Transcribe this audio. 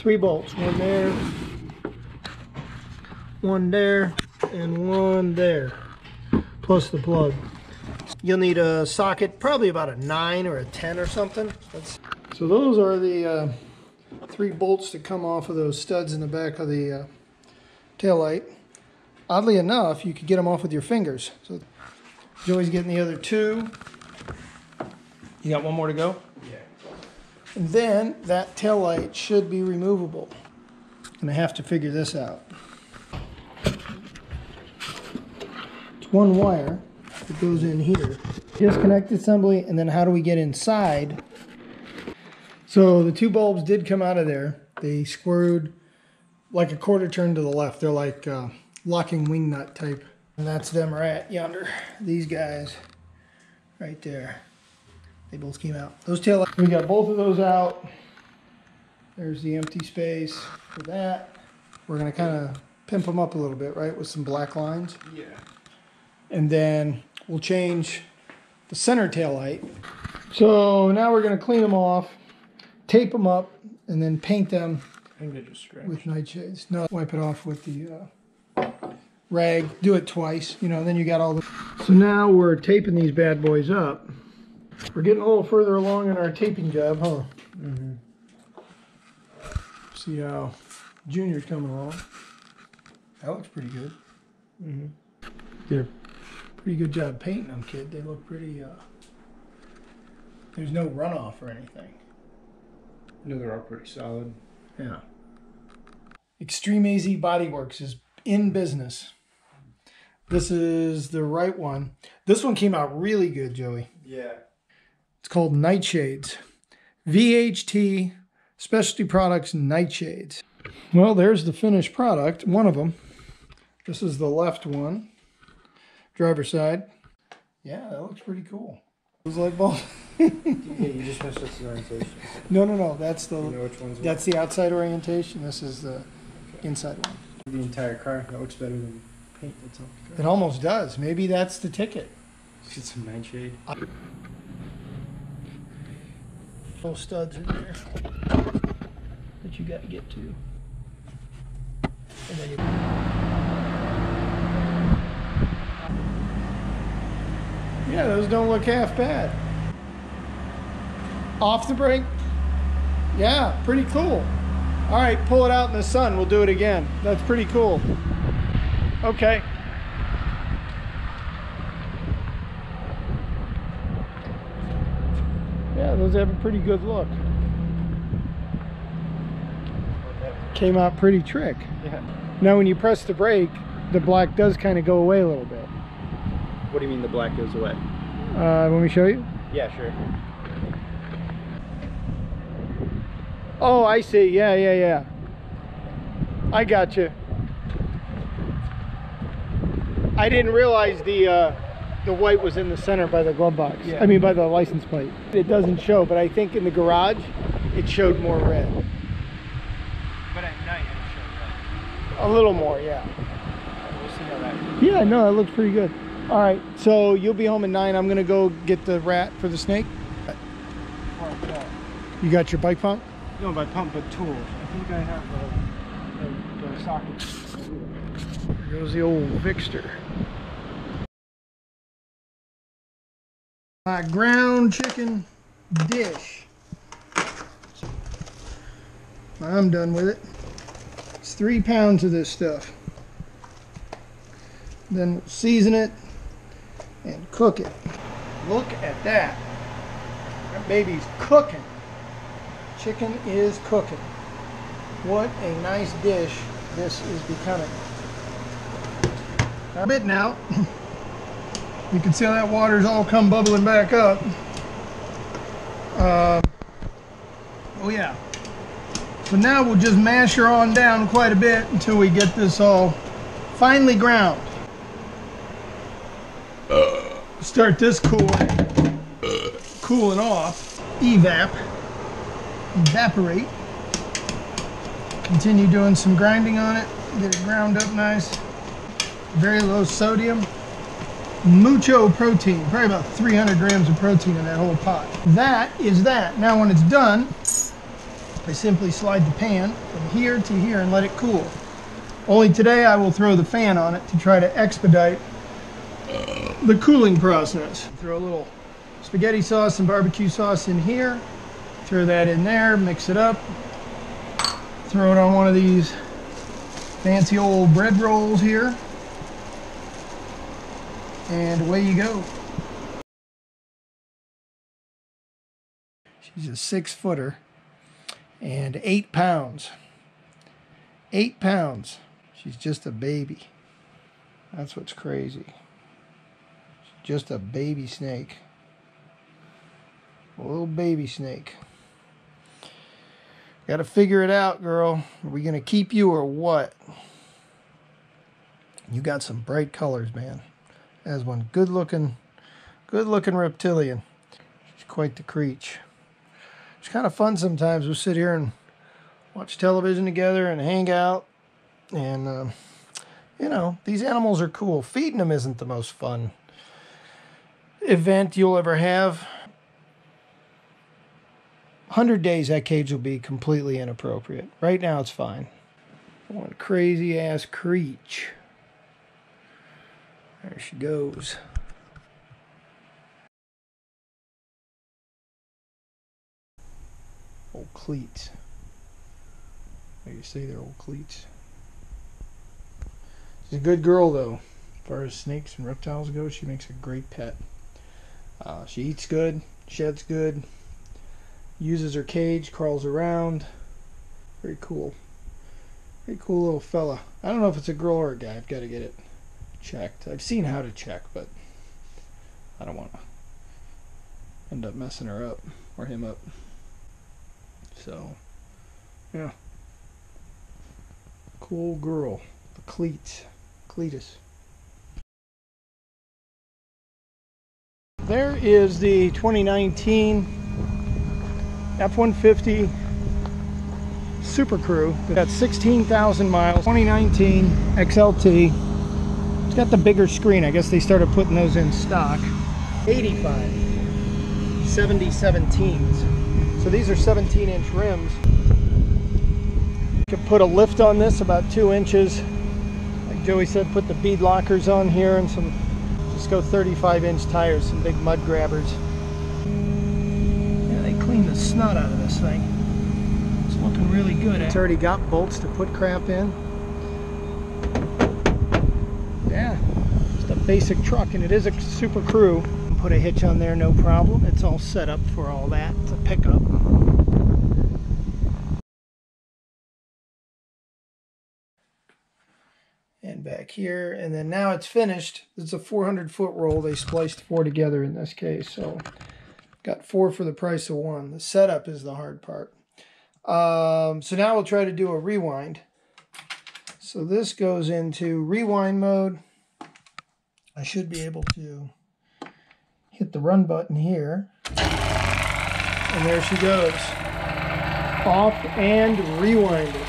3 bolts, one there, one there, and one there, plus the plug. You'll need a socket, probably about a 9 or a 10 or something. So those are the 3 bolts that come off of those studs in the back of the taillight. Oddly enough, you could get them off with your fingers. So Joey's getting the other 2. You got one more to go? Yeah. And then that taillight should be removable. And I have to figure this out. It's one wire that goes in here. Disconnect assembly, and then how do we get inside? So the 2 bulbs did come out of there. They squared like a quarter turn to the left. They're like locking wing nut type. And that's them right yonder. These guys right there. They both came out. Those taillights, we got both of those out. There's the empty space for that. We're gonna kind of pimp them up a little bit, right, with some black lines. Yeah. And then we'll change the center taillight. So now we're gonna clean them off, tape them up, and then paint them I think they just scratched. with nightshades. No, wipe it off with the rag. Do it twice, you know, then you got all the... So now we're taping these bad boys up. We're getting a little further along in our taping job, huh? Mm-hmm. See how Junior's coming along. That looks pretty good. Mm-hmm. Did a pretty good job painting them, kid. They look pretty, there's no runoff or anything. No, they're all pretty solid. Yeah. Extreme AZ Bodyworks is in business. This is the right one. This one came out really good, Joey. Yeah. It's called Nightshades. VHT Specialty Products Nightshades. Well, there's the finished product, one of them. This is the left one. Driver's side. Yeah, that looks pretty cool. Those light bulbs. Yeah, you just messed up the orientation. No. That's the. You know which one's That's the outside orientation. This is the inside one. the entire car. That looks better than paint that's on the It car. almost does. Maybe that's the ticket. Get some nightshade. Little studs in there that you got to get to. And then you... Yeah, those don't look half bad. Off the brake. Yeah, pretty cool. All right, pull it out in the sun. We'll do it again. That's pretty cool. Okay. Yeah, those have a pretty good look. Came out pretty trick. Yeah. Now when you press the brake, the black does kind of go away a little bit. What do you mean the black goes away? Let me show you. Yeah, sure. Oh, I see. Yeah. I got you. I didn't realize the white was in the center by the glove box. Yeah. I mean by the license plate. It doesn't show, but I think in the garage it showed more red. But at night it shows A little more, yeah. that. We'll see how that goes. Yeah, no, that looks pretty good. All right, so you'll be home at 9. I'm gonna go get the rat for the snake. You got your bike pump? No, by pump, but tool. I think I have the socket. There goes the old Vixter. My ground chicken dish. I'm done with it. It's 3 pounds of this stuff. Then we'll season it and cook it. Look at that. That baby's cooking. Chicken is cooking. What a nice dish this is becoming. A bit now. You can see how that water's all come bubbling back up. Oh yeah. So now we'll just mash her on down quite a bit until we get this all finely ground. Start this cooling off. Evaporate. Continue doing some grinding on it. Get it ground up nice. Very low sodium. Mucho protein. Probably about 300 grams of protein in that whole pot. That is that. Now when it's done, I simply slide the pan from here to here and let it cool. Only today I will throw the fan on it to try to expedite the cooling process. Throw a little spaghetti sauce and barbecue sauce in here. Throw that in there, mix it up. Throw it on one of these fancy old bread rolls here. And away you go. She's a 6-footer and 8 pounds. 8 pounds. She's just a baby. That's what's crazy. She's just a baby snake. A little baby snake. Got to figure it out, girl. Are we going to keep you or what? You got some bright colors, man. As one good looking reptilian. She's quite the creature. It's kind of fun sometimes. We'll sit here and watch television together and hang out. And, you know, these animals are cool. Feeding them isn't the most fun event you'll ever have. 100 days, that cage will be completely inappropriate. Right now, it's fine. One crazy-ass creature. There she goes. Old cleats. Like you say, they're old cleats. She's a good girl, though. As far as snakes and reptiles go, she makes a great pet. She eats good, sheds good, uses her cage, crawls around. Very cool. Very cool little fella. I don't know if it's a girl or a guy. I've got to get it checked. I've seen how to check, but I don't want to end up messing her up or him up. So, yeah. Cool girl. The Cletus. There is the 2019 F-150 Super Crew. It's got 16,000 miles, 2019 XLT. It's got the bigger screen. I guess they started putting those in stock. 85 70/17s. So these are 17-inch rims. You could put a lift on this about 2 inches. Like Joey said, put the bead lockers on here and some, just go 35-inch tires, some big mud grabbers. Yeah, they cleaned the snot out of this thing. It's looking really good. It's already got bolts to put crap in. Yeah, just a basic truck, and it is a Super Crew. Put a hitch on there, no problem. It's all set up for all that. It's a pickup. And back here, and then now it's finished. It's a 400-foot roll. They spliced 4 together in this case, so got 4 for the price of 1. The setup is the hard part. So now we'll try to do a rewind. So this goes into rewind mode. I should be able to hit the run button here, and there she goes, off and rewinding.